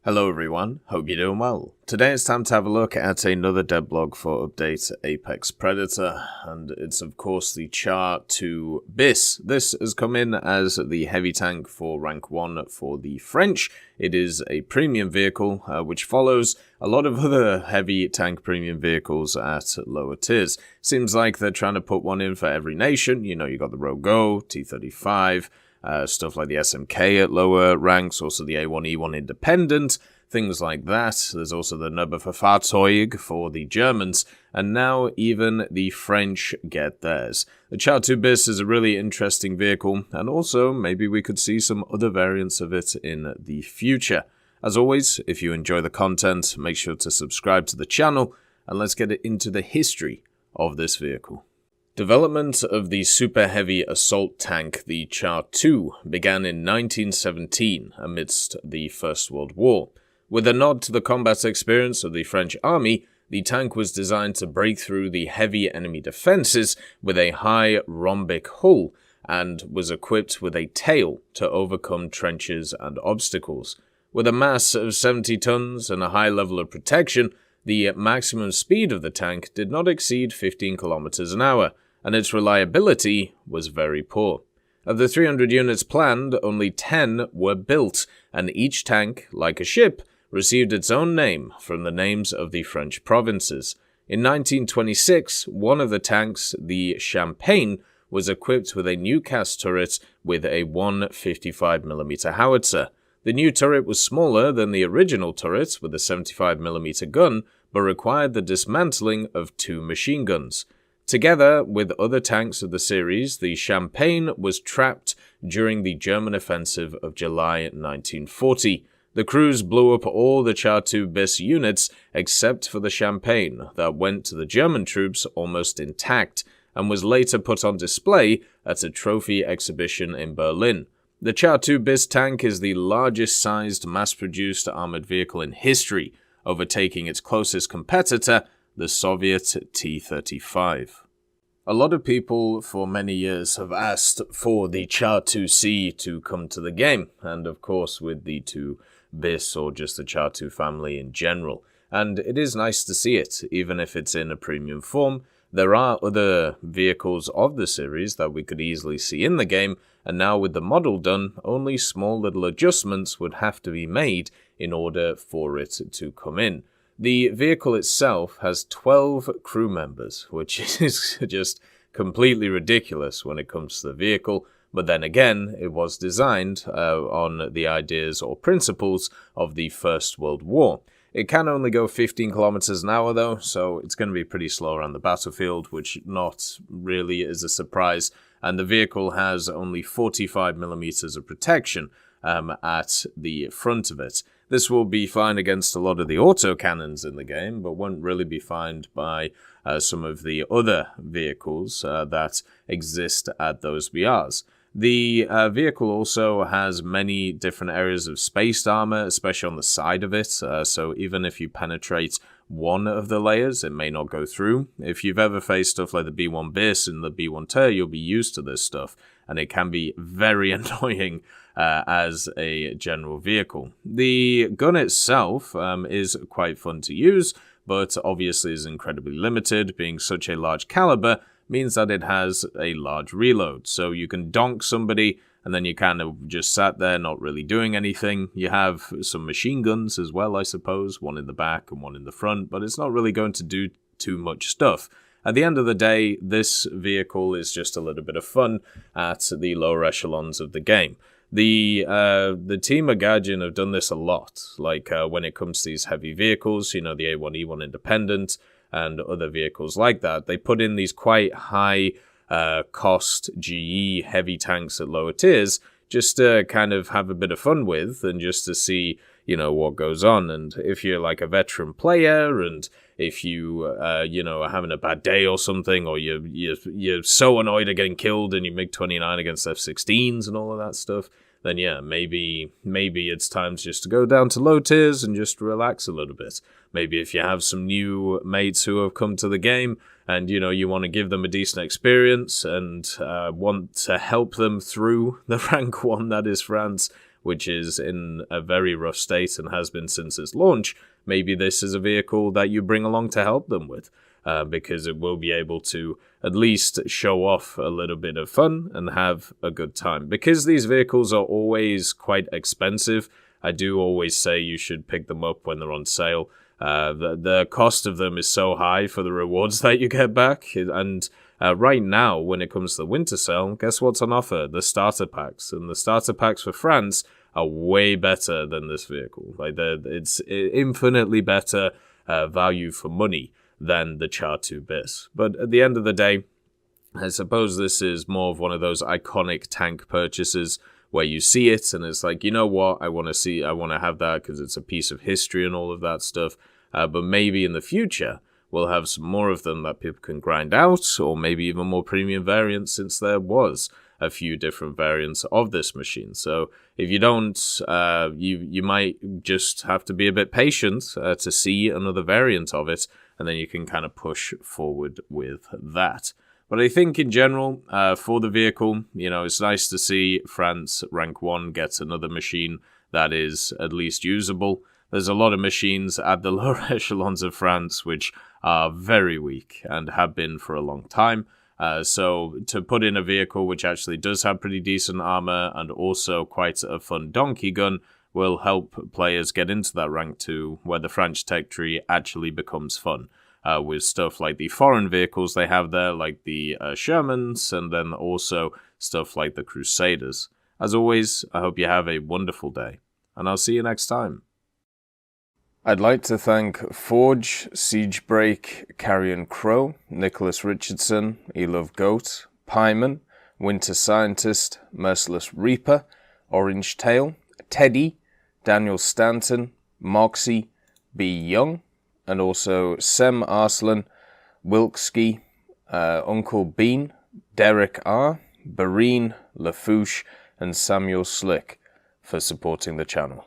Hello everyone, hope you're doing well. Today it's time to have a look at another devblog for Update Apex Predator, and it's of course the Char 2bis. This has come in as the heavy tank for rank 1 for the French. It is a premium vehicle which follows a lot of other heavy tank premium vehicles at lower tiers. Seems like they're trying to put one in for every nation. You know, you got the Rogo, T-35, stuff like the SMK at lower ranks, also the A1E1 Independent, things like that. There's also the Fahrzeug for the Germans, and now even the French get theirs. The Char 2bis is a really interesting vehicle, and also maybe we could see some other variants of it in the future. As always, if you enjoy the content, make sure to subscribe to the channel, and let's get into the history of this vehicle. Development of the super heavy assault tank, the Char 2, began in 1917 amidst the First World War. With a nod to the combat experience of the French army, the tank was designed to break through the heavy enemy defenses with a high rhombic hull and was equipped with a tail to overcome trenches and obstacles. With a mass of 70 tons and a high level of protection, the maximum speed of the tank did not exceed 15 kilometers an hour, and its reliability was very poor. Of the 300 units planned, only 10 were built, and each tank, like a ship, received its own name from the names of the French provinces. In 1926, one of the tanks, the Champagne, was equipped with a new cast turret with a 155mm howitzer. The new turret was smaller than the original turret with a 75mm gun, but required the dismantling of 2 machine guns. Together with other tanks of the series, the Champagne was trapped during the German offensive of July 1940. The crews blew up all the Char 2bis units except for the Champagne that went to the German troops almost intact and was later put on display at a trophy exhibition in Berlin. The Char 2bis tank is the largest sized mass-produced armored vehicle in history, overtaking its closest competitor, the Soviet T-35. A lot of people for many years have asked for the Char 2C to come to the game, and of course with the 2bis or just the Char 2 family in general. And it is nice to see it, even if it's in a premium form. There are other vehicles of the series that we could easily see in the game, and now with the model done, only small little adjustments would have to be made in order for it to come in. The vehicle itself has 12 crew members, which is just completely ridiculous when it comes to the vehicle, but then again, it was designed on the ideas or principles of the First World War. It can only go 15 kilometers an hour though, so it's going to be pretty slow around the battlefield, which not really is a surprise, and the vehicle has only 45mm of protection at the front of it. This will be fine against a lot of the autocannons in the game, but won't really be fined by some of the other vehicles that exist at those BRs. The vehicle also has many different areas of spaced armor, especially on the side of it, so even if you penetrate one of the layers, it may not go through. If you've ever faced stuff like the B1bis and the B1 Ter, you'll be used to this stuff, and it can be very annoying as a general vehicle. The gun itself is quite fun to use, but obviously is incredibly limited. Being such a large caliber means that it has a large reload, so you can donk somebody and then you kind of just sat there not really doing anything. You have some machine guns as well, I suppose, one in the back and one in the front, but it's not really going to do too much stuff. At the end of the day, this vehicle is just a little bit of fun at the lower echelons of the game. The team at Guardian have done this a lot, like when it comes to these heavy vehicles, you know, the A1E1 Independent and other vehicles like that. They put in these quite high cost GE heavy tanks at lower tiers just to kind of have a bit of fun with and just to see, you know, what goes on. And if you're like a veteran player and if you, you know, are having a bad day or something, or you're so annoyed at getting killed and you MiG-29 against F-16s and all of that stuff, then yeah, maybe it's time just to go down to low tiers and just relax a little bit. Maybe if you have some new mates who have come to the game and, you know, you want to give them a decent experience and want to help them through the rank 1 that is France, which is in a very rough state and has been since its launch, maybe this is a vehicle that you bring along to help them with, because it will be able to at least show off a little bit of fun and have a good time. Because these vehicles are always quite expensive, I do always say you should pick them up when they're on sale. The cost of them is so high for the rewards that you get back, and right now, when it comes to the winter sale, guess what's on offer? The starter packs. And the starter packs for France are way better than this vehicle. Like, it's infinitely better value for money than the Char 2bis. But at the end of the day, I suppose this is more of one of those iconic tank purchases where you see it and it's like, you know what, I want to have that because it's a piece of history and all of that stuff. But maybe in the future, we'll have some more of them that people can grind out, or maybe even more premium variants, since there was a few different variants of this machine. So if you don't, you might just have to be a bit patient to see another variant of it, and then you can kind of push forward with that. But I think in general, for the vehicle, it's nice to see France Rank 1 get another machine that is at least usable. There's a lot of machines at the lower echelons of France which are very weak and have been for a long time. So to put in a vehicle which actually does have pretty decent armor and also quite a fun donkey gun will help players get into that rank 2 where the French tech tree actually becomes fun. With stuff like the foreign vehicles they have there, like the Shermans, and then also stuff like the Crusaders. As always, I hope you have a wonderful day, and I'll see you next time. I'd like to thank Forge, Siegebreak, Carrion Crow, Nicholas Richardson, Elove Goat, Pyman, Winter Scientist, Merciless Reaper, Orange Tail, Teddy, Daniel Stanton, Moxie, B. Young, and also Sem Arslan, Wilkski, Uncle Bean, Derek R., Bareen, Lafouche, and Samuel Slick for supporting the channel.